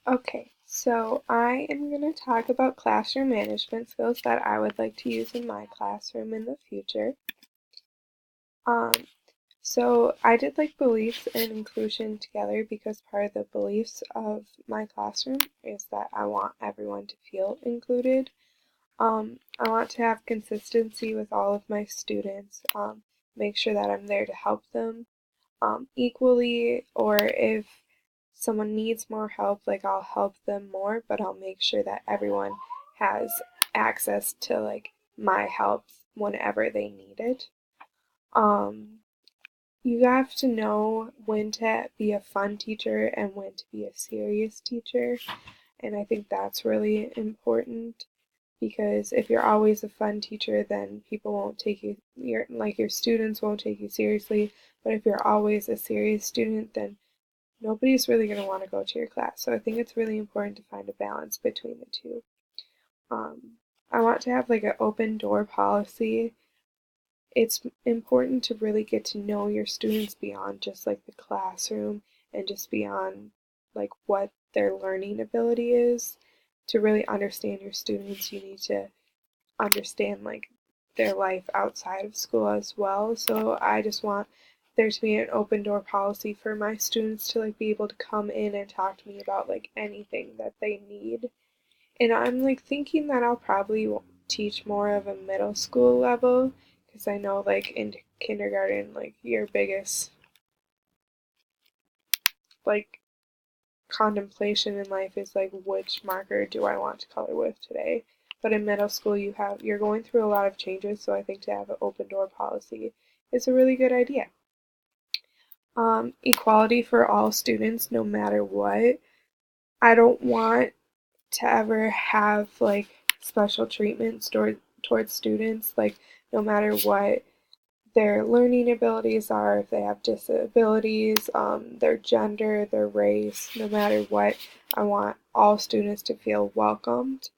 Okay, so I am going to talk about classroom management skills that I would like to use in my classroom in the future. Um, so I did like beliefs and inclusion together because part of the beliefs of my classroom is that I want everyone to feel included. I want to have consistency with all of my students, make sure that I'm there to help them equally, or if someone needs more help, like I'll help them more, but I'll make sure that everyone has access to like my help whenever they need it. Um, you have to know when to be a fun teacher and when to be a serious teacher, and I think that's really important because if you're always a fun teacher, then people won't take you, your students won't take you seriously. But if you're always a serious student, then nobody's really going to want to go to your class. So I think it's really important to find a balance between the two. I want to have like an open door policy. It's important to really get to know your students beyond just like the classroom and just beyond like what their learning ability is. To really understand your students, you need to understand like their life outside of school as well. So I just want there to be an open door policy for my students to like be able to come in and talk to me about like anything that they need. And I'm like thinking that I'll probably teach more of a middle school level because I know like in kindergarten like your biggest like contemplation in life is like which marker do I want to color with today. But in middle school you're going through a lot of changes, so I think to have an open door policy is a really good idea. Equality for all students no matter what. I don't want to ever have like special treatments towards students, like no matter what their learning abilities are, if they have disabilities, their gender, their race, no matter what. I want all students to feel welcomed.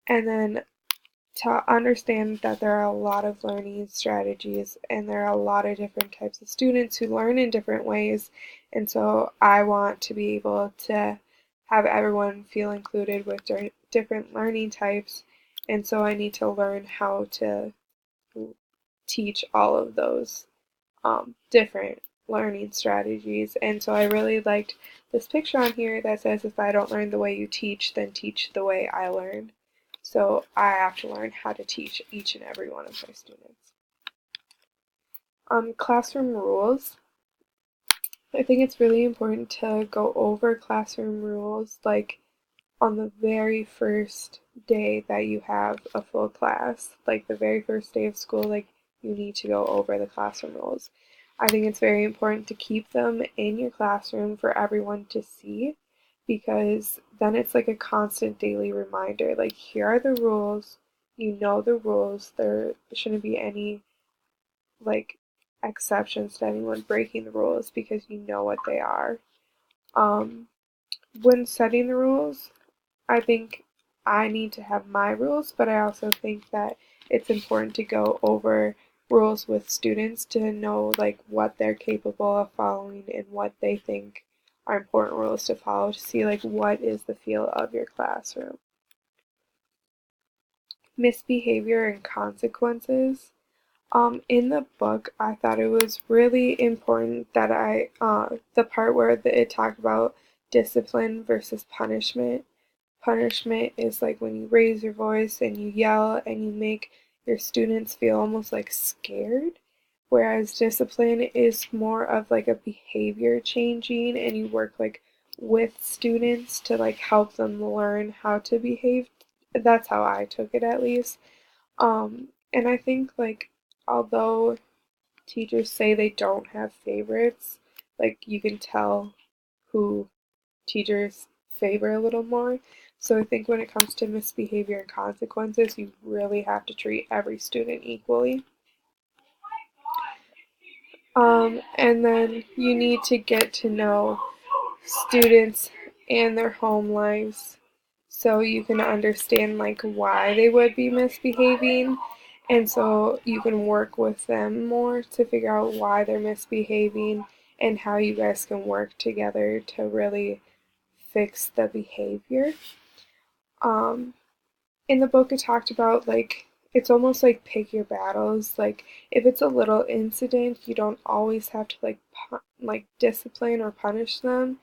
And then to understand that there are a lot of learning strategies and there are a lot of different types of students who learn in different ways. And so I want to be able to have everyone feel included with different learning types. And so I need to learn how to teach all of those different learning strategies. And so I really liked this picture on here that says, if I don't learn the way you teach, then teach the way I learn. So I have to learn how to teach each and every one of my students. Classroom rules. I think it's really important to go over classroom rules like on the very first day that you have a full class, like the very first day of school, like you need to go over the classroom rules. I think it's very important to keep them in your classroom for everyone to see because then it's like a constant daily reminder. Like, here are the rules, you know the rules, there shouldn't be any like exceptions to anyone breaking the rules because you know what they are. Um, when setting the rules, I think I need to have my rules, but I also think that it's important to go over rules with students to know like what they're capable of following and what they think are important rules to follow to see like what is the feel of your classroom. Misbehavior and consequences. In the book, I thought it was really important that the part where it talked about discipline versus punishment. Punishment is like when you raise your voice and you yell and you make your students feel almost like scared, whereas discipline is more of like a behavior changing and you work like with students to like help them learn how to behave. That's how I took it at least. And I think like although teachers say they don't have favorites, like you can tell who teachers favor a little more. So I think when it comes to misbehavior and consequences, you really have to treat every student equally. And then you need to get to know students and their home lives so you can understand like why they would be misbehaving, and so you can work with them more to figure out why they're misbehaving and how you guys can work together to really fix the behavior. Um, in the book, it talked about like it's almost like pick your battles. Like if it's a little incident, you don't always have to like discipline or punish them.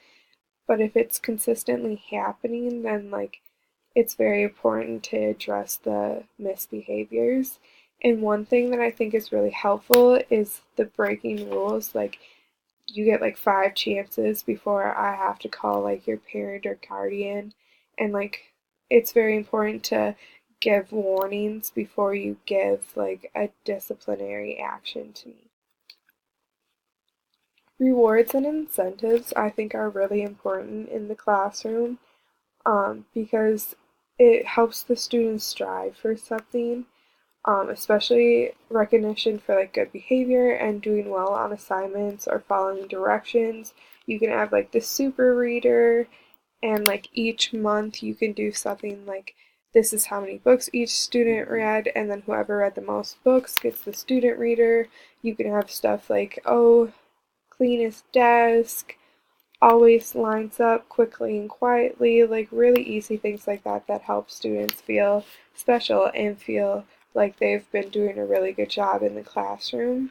But if it's consistently happening, then like it's very important to address the misbehaviors. And one thing that I think is really helpful is the breaking rules. Like you get like 5 chances before I have to call like your parent or guardian. And like it's very important to give warnings before you give like a disciplinary action to me. Rewards and incentives I think are really important in the classroom, because it helps the students strive for something, especially recognition for like good behavior and doing well on assignments or following directions. You can have like the super reader, and like each month you can do something like this is how many books each student read, and then whoever read the most books gets the student reader. You can have stuff like, oh, cleanest desk, always lines up quickly and quietly, like really easy things like that that help students feel special and feel like they've been doing a really good job in the classroom.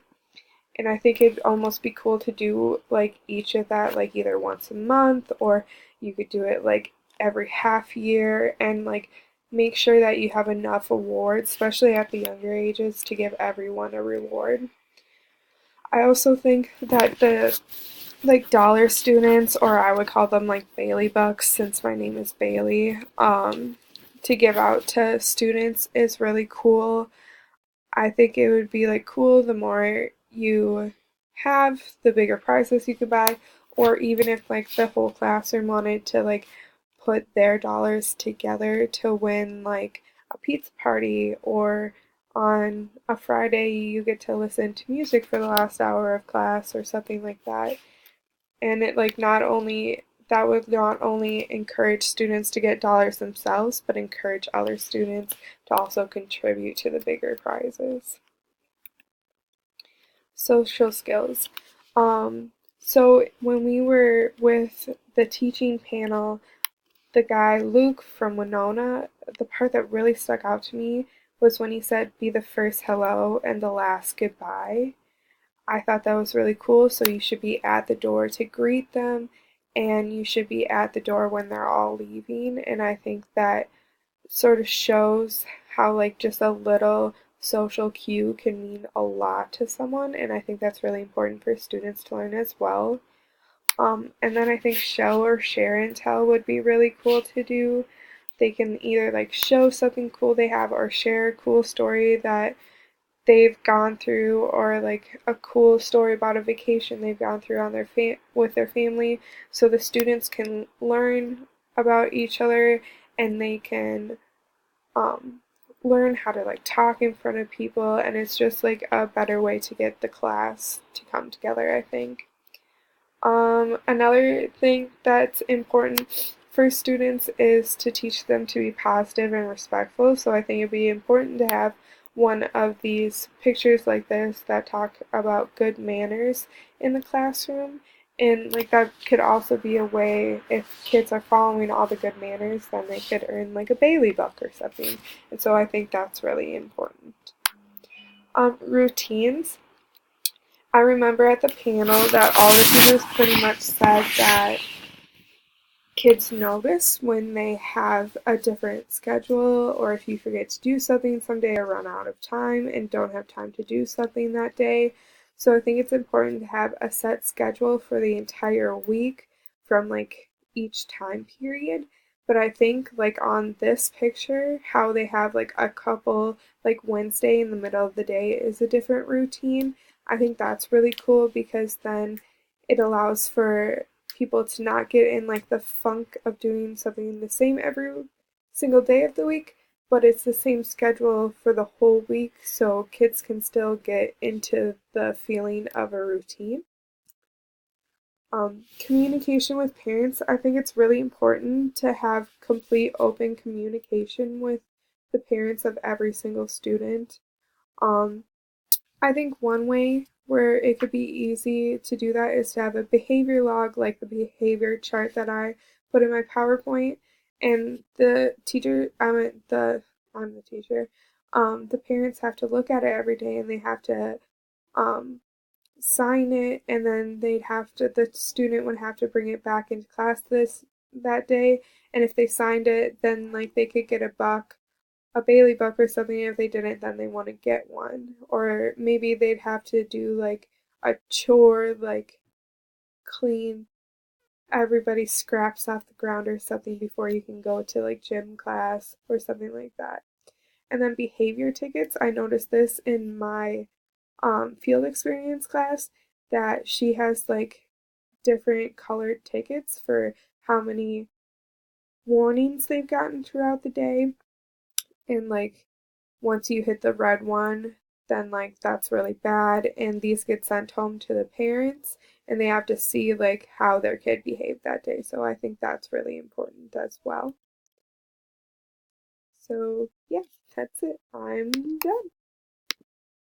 And I think it'd almost be cool to do like each of that like either once a month, or you could do it like every half year, and like make sure that you have enough awards, especially at the younger ages, to give everyone a reward. I also think that the like dollar students, or I would call them like Bailey bucks since my name is Bailey, to give out to students is really cool. I think it would be like cool the more you have, the bigger prizes you could buy, or even if like the whole classroom wanted to like put their dollars together to win like a pizza party, or on a Friday you get to listen to music for the last hour of class or something like that. And it like not only that would not only encourage students to get dollars themselves, but encourage other students to also contribute to the bigger prizes. Social skills. So when we were with the teaching panel, the guy Luke from Winona, the part that really stuck out to me was when he said, be the first hello and the last goodbye. I thought that was really cool. So you should be at the door to greet them, and you should be at the door when they're all leaving. And I think that sort of shows how like just a little social cue can mean a lot to someone, and I think that's really important for students to learn as well. And then I think show or share and tell would be really cool to do. They can either like show something cool they have or share a cool story that they've gone through, or like a cool story about a vacation they've gone through on with their family, so the students can learn about each other, and they can um, learn how to like talk in front of people, and it's just like a better way to get the class to come together, I think. Another thing that's important for students is to teach them to be positive and respectful. So I think it'd be important to have one of these pictures like this that talk about good manners in the classroom. And like that could also be a way, if kids are following all the good manners, then they could earn like a Bailey buck or something. And so I think that's really important. Routines. I remember at the panel that all the teachers pretty much said that kids notice when they have a different schedule, or if you forget to do something someday or run out of time and don't have time to do something that day. So I think it's important to have a set schedule for the entire week from like each time period. But I think like on this picture, how they have like a couple, like Wednesday in the middle of the day is a different routine. I think that's really cool, because then it allows for people to not get in like the funk of doing something the same every single day of the week, but it's the same schedule for the whole week, so kids can still get into the feeling of a routine. Communication with parents. I think it's really important to have complete open communication with the parents of every single student. Um, I think one way where it could be easy to do that is to have a behavior log, like the behavior chart that I put in my PowerPoint, and the teacher, I'm the teacher, the parents have to look at it every day, and they have to um, sign it, and then the student would have to bring it back into class that day, and if they signed it, then like they could get a Bailey book or something. If they didn't, then they want to get one, or maybe they'd have to do like a chore, like clean everybody's scraps off the ground or something before you can go to like gym class or something like that. And then behavior tickets, I noticed this in my field experience class, that she has like different colored tickets for how many warnings they've gotten throughout the day. And like once you hit the red one, then like that's really bad. And these get sent home to the parents, and they have to see like how their kid behaved that day. So I think that's really important as well. So yeah, that's it. I'm done.